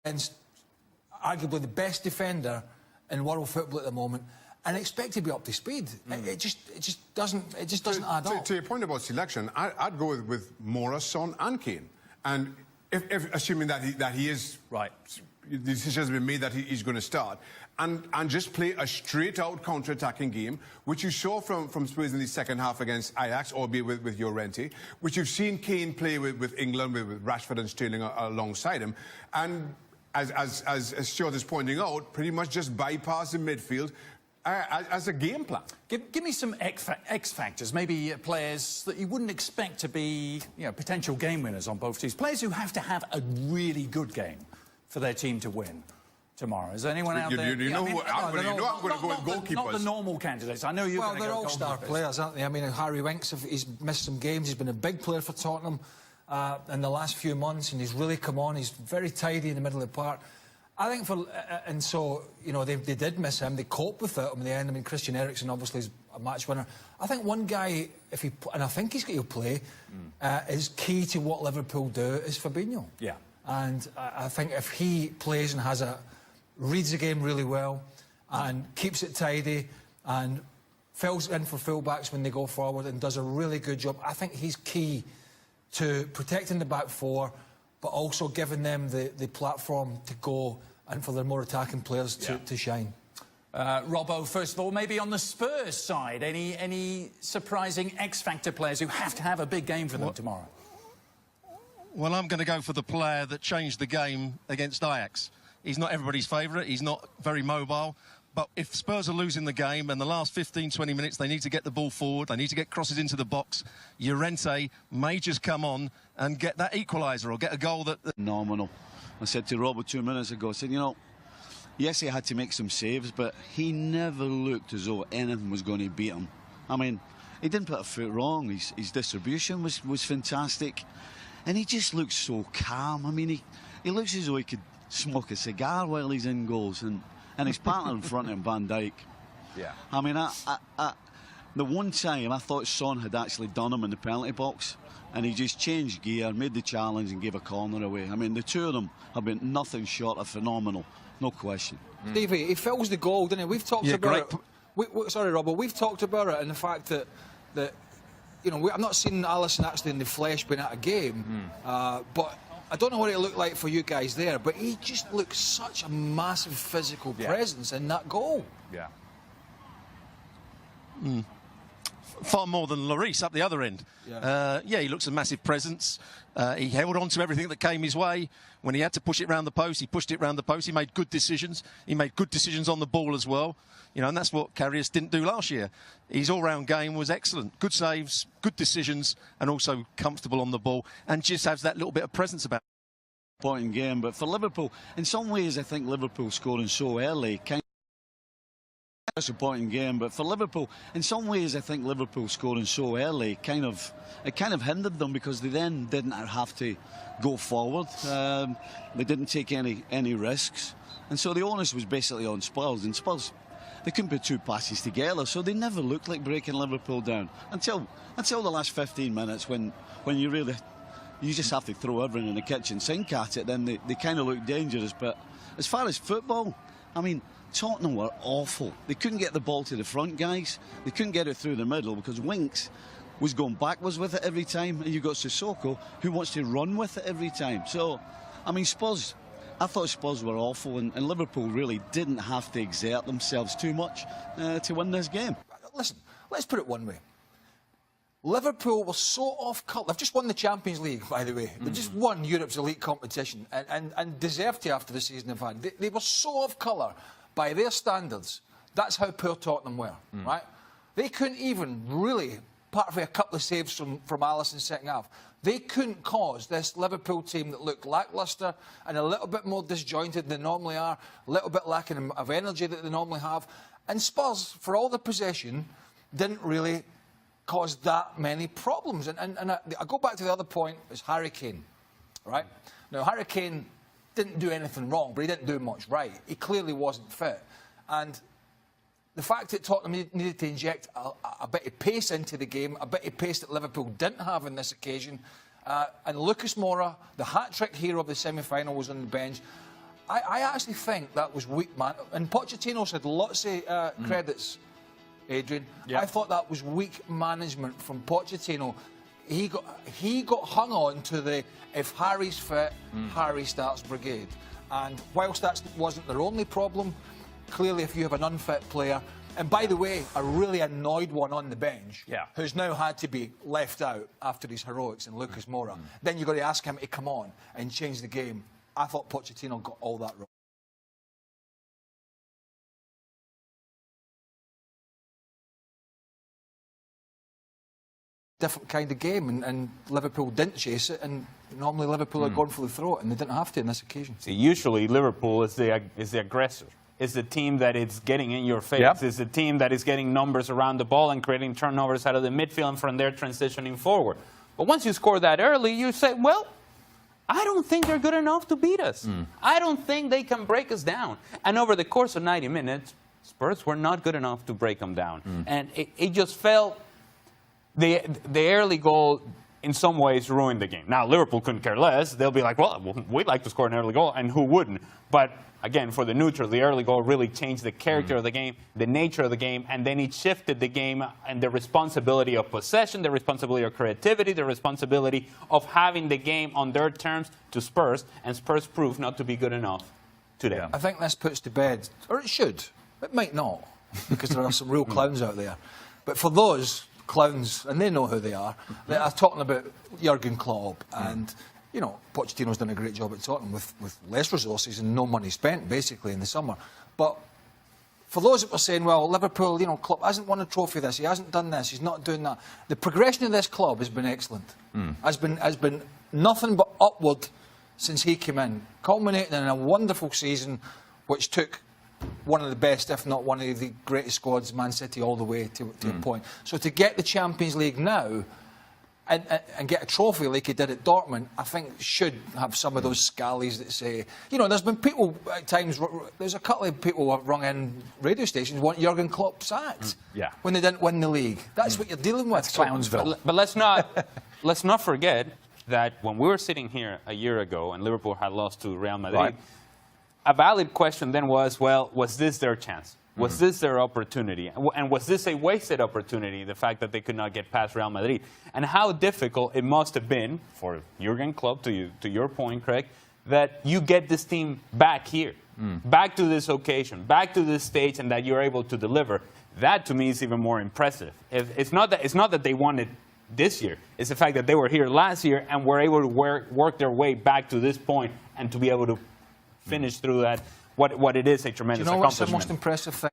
against arguably the best defender in world football at the moment, and expect to be up to speed. It just doesn't add up. To your point about selection, I'd go with Moura, Son, and Kane, and if assuming that he is right, the decision has been made that he's going to start, and just play a straight-out counter-attacking game, which you saw from Spurs in the second half against Ajax, albeit with Llorente, which you've seen Kane play with England, with Rashford and Sterling alongside him, and as Stuart is pointing out, pretty much just bypass the midfield as a game plan. Give me some X factors, maybe players that you wouldn't expect to be, potential game winners on both teams. Players who have to have a really good game for their team to win tomorrow. Is there anyone out there? I'm going to go with goalkeepers. Not the normal candidates. I know you're going to go they're all star players, aren't they? I mean, Harry Winks, he's missed some games. He's been a big player for Tottenham in the last few months, and he's really come on. He's very tidy in the middle of the park. I think and so, they did miss him. They coped with it in the end. I mean, Christian Eriksen obviously is a match winner. I think one guy, and I think he'll play, is key to what Liverpool do is Fabinho. Yeah. And I think if he plays and reads the game really well and keeps it tidy and fills in for fullbacks when they go forward and does a really good job, I think he's key to protecting the back four, but also giving them the platform to go and for their more attacking players to shine. Robbo, first of all, maybe on the Spurs side, any surprising X-factor players who have to have a big game for them tomorrow? Well, I'm going to go for the player that changed the game against Ajax. He's not everybody's favourite, he's not very mobile, but if Spurs are losing the game and the last 15, 20 minutes they need to get the ball forward, they need to get crosses into the box, Llorente may just come on and get that equaliser or get a goal that... Phenomenal. I said to Robert 2 minutes ago, I said, yes, he had to make some saves, but he never looked as though anything was going to beat him. I mean, he didn't put a foot wrong, his distribution was fantastic, and he just looks so calm. I mean, he looks as though he could smoke a cigar while he's in goals, and his partner in front of him, Van Dijk. Yeah. I mean, the one time I thought Son had actually done him in the penalty box, and he just changed gear, made the challenge and gave a corner away. I mean, the two of them have been nothing short of phenomenal, no question. Stevie, he fills the goal, didn't he? We've talked about it. Sorry, Robert, we've talked about it and the fact that I've not seen Alisson actually in the flesh being at a game, but I don't know what it looked like for you guys there, but he just looks such a massive physical presence in that goal. Yeah. Far more than Lloris up the other end. Yeah, he looks a massive presence. He held on to everything that came his way. When he had to push it round the post, he pushed it round the post. He made good decisions. He made good decisions on the ball as well. And that's what Karius didn't do last year. His all-round game was excellent. Good saves, good decisions, and also comfortable on the ball, and just has that little bit of presence about him. Point in game, but for Liverpool, in some ways, I think Liverpool scoring so early That's a point in game, but for Liverpool, in some ways, I think Liverpool scoring so early it kind of hindered them, because they then didn't have to go forward. They didn't take any risks, and so the onus was basically on Spurs. And Spurs, they couldn't put two passes together, so they never looked like breaking Liverpool down until the last 15 minutes when you just have to throw everything in the kitchen sink at it. Then they kind of look dangerous. But as far as football, I mean, Tottenham were awful. They couldn't get the ball to the front, guys. They couldn't get it through the middle because Winks was going backwards with it every time, and you've got Sissoko who wants to run with it every time. So, I mean, I thought Spurs were awful, and Liverpool really didn't have to exert themselves too much to win this game. Listen, let's put it one way. Liverpool were so off-colour. They've just won the Champions League, by the way. They just won Europe's elite competition and deserved to after the season they've had. They were so off-colour by their standards. That's how poor Tottenham were, right? They couldn't even really, apart from a couple of saves from Alisson second half, they couldn't cause this Liverpool team that looked lacklustre and a little bit more disjointed than they normally are, a little bit lacking of energy that they normally have. And Spurs, for all the possession, didn't really cause that many problems. And I go back to the other point, is Harry Kane, right? Now, Harry Kane didn't do anything wrong, but he didn't do much right. He clearly wasn't fit. And the fact that Tottenham needed to inject a bit of pace into the game, a bit of pace that Liverpool didn't have on this occasion, and Lucas Moura, the hat-trick hero of the semi-final, was on the bench. I actually think that was weak, man. And Pochettino's had lots of credits, Adrian. Yeah. I thought that was weak management from Pochettino. He got hung on to the if Harry's fit, Harry starts brigade. And whilst that wasn't their only problem, clearly if you have an unfit player, and by the way, a really annoyed one on the bench, who's now had to be left out after his heroics in Lucas Moura, then you've got to ask him to come on and change the game. I thought Pochettino got all that wrong. Different kind of game, and Liverpool didn't chase it, and normally Liverpool had gone for the throat, and they didn't have to on this occasion. See, usually Liverpool is the aggressor. It's the team that is getting in your face. Yep. It's the team that is getting numbers around the ball and creating turnovers out of the midfield and from there transitioning forward. But once you score that early, you say, well, I don't think they're good enough to beat us. I don't think they can break us down. And over the course of 90 minutes, Spurs were not good enough to break them down. And it just felt the early goal in some ways ruined the game. Now, Liverpool couldn't care less. They'll be like, well, we'd like to score an early goal, and who wouldn't? But again, for the neutral, the early goal really changed the character of the game, the nature of the game, and then it shifted the game and the responsibility of possession, the responsibility of creativity, the responsibility of having the game on their terms to Spurs, and Spurs proved not to be good enough today. I think this puts to bed, or it should, it might not, because there are some real clowns out there. But for those clowns, and they know who they are talking about Jurgen Klopp, and you know, Pochettino's done a great job at Tottenham with less resources and no money spent, basically, in the summer. But for those that were saying, well, Liverpool, you know, Klopp hasn't won a trophy this, he hasn't done this, he's not doing that. The progression of this club has been excellent. Has been nothing but upward since he came in, culminating in a wonderful season, which took one of the best, if not one of the greatest squads, Man City, all the way to a point. So to get the Champions League now, and get a trophy like he did at Dortmund, I think should have some of those scallies that say, you know, there's been people at times, there's a couple of people who have rung in radio stations want Jurgen Klopp sacked when they didn't win the league. That's what you're dealing with. Clownsville. But let's not forget that when we were sitting here a year ago and Liverpool had lost to Real Madrid, a valid question then was, well, was this their chance? Was this their opportunity? And was this a wasted opportunity, the fact that they could not get past Real Madrid? And how difficult it must have been for Jurgen Klopp, to your point, Craig, that you get this team back here, back to this occasion, back to this stage, and that you're able to deliver. That, to me, is even more impressive. It's not that they won it this year. It's the fact that they were here last year and were able to work their way back to this point and to be able to finish through that. What it is a tremendous accomplishment. Do you know what's the most impressive thing?